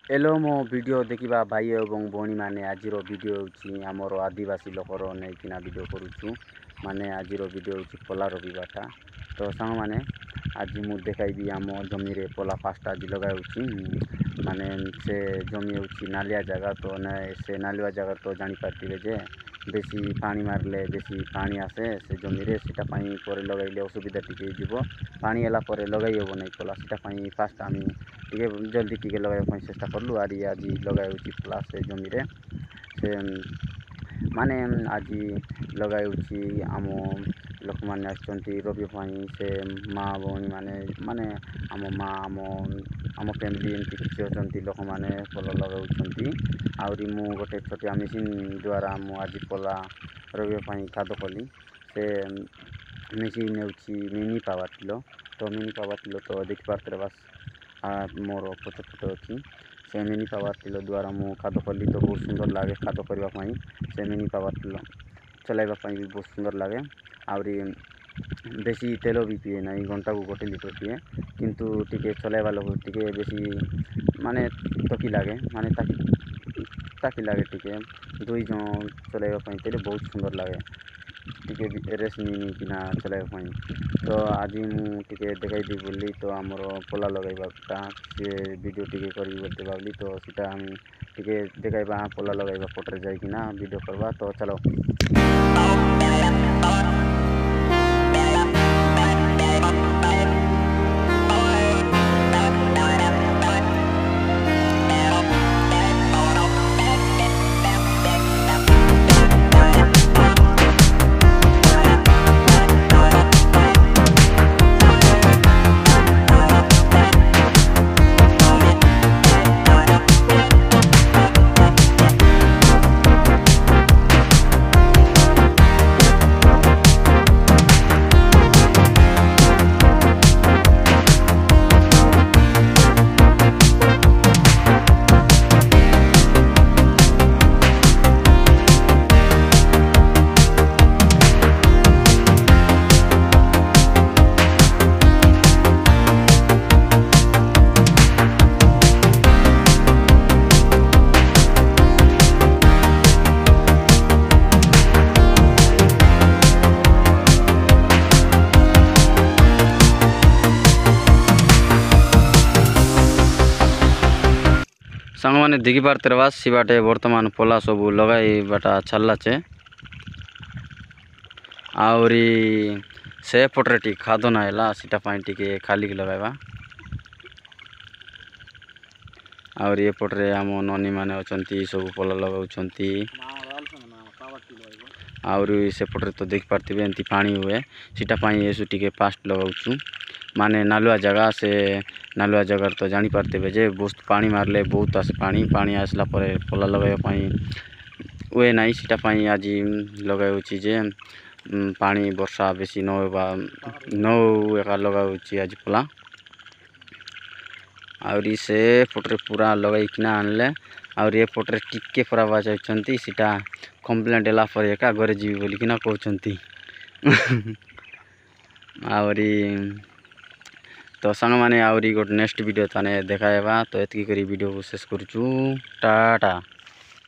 Hello मो video देखा भाई और भौणी मैंने आज वीडियो होमर आदिवासी लोकर नहीं वीडियो करुचु माने आज वीडियो पला रविवारटा तो सांग मैंने आज मु देखाइबी आम जमी रे पला फास्ट आज लगाऊँ माने से जमी हूँ नालिया जगह तो से नालिया जगह तो जापारे जे बेसी पानी मारले बेसी पानी आसे से जमी रे पर लगाइले असुविधा टी पानी है लगे हे नहीं पला से फास्ट आम टे जल्दी टे लगे चेष्टा कलु आज लगाऊँ पला से जमी रे से माने आज लगाऊँ आम लोक मैंने रवि से माँ भौणी माने माने आम माँ आम फैमिली एमती किसी अच्छा लोक मैंने पल लगाऊँ आहरी मु गोटे छोटिया मेसीन द्वारा मु आज पला रवि खाद कली से मेसीन हूँ मिनी पावर टिलर तो मिनी पावर टिलर तो देखिपारे बस मोर पच पट अच्छी से मिनी पावर टिलर द्वारा मु खाद कली तो बहुत सुंदर लगे खाद करने से मिनी पावर टिलर चलाइवाई भी बहुत सुंदर लगे आहरी बेसी तेल भी पीए ना घंटा को 1 लिटर पीए किंतु टिके चलाइबा लोग टिके बेसी माने तकी लगे माने ताकि लगे टिके 2 जन चलाइवाई बहुत सुंदर लगे टिके रेस नहीं किना चलाइवाई तो आज मुझे देखाई बोली तो आमर पला लगेगा सी वीडियो टी करी बोलते भावी तो सीटा टे देखा पला लगेगा पटे जाइना वीडियो करवा तो चलो सांग मैंने देखी पारे बास सी बाटे बर्तमान पला सब लगाइबाटा चलचे आहरी से पटे टी खाद ना सीटापाई टी खाली लगाइबा आहरी एपटे आम ननी मैंने अच्छा सब पला लगाऊँ आहरी सेपटे तो देखी पारे एमती पानी हुए सीटापाई एसु टी फास्ट लगाऊँ माने नालुआ जगह से नालुआ जगह तो जापारे जे बहुत पानी मारले बहुत आसे पानी आसला पला लगाइबाई हुए ना सीटापाई आज लगाऊँ जे पानी वर्षा बेसी नका लगाऊँ आज पला आहरी से पटे पूरा लगाइकिना आनले आहरी ए पटे टिके फराबा चाहती सीटा कंप्लेंट है एका घरे जीवी बोलिकिना कहते आहरी तो सांग मैंने आहरी गोटे नेक्स्ट वीडियो ताने देखाइबा तो एतकी करी वीडियो को शेष करूँ टाटा।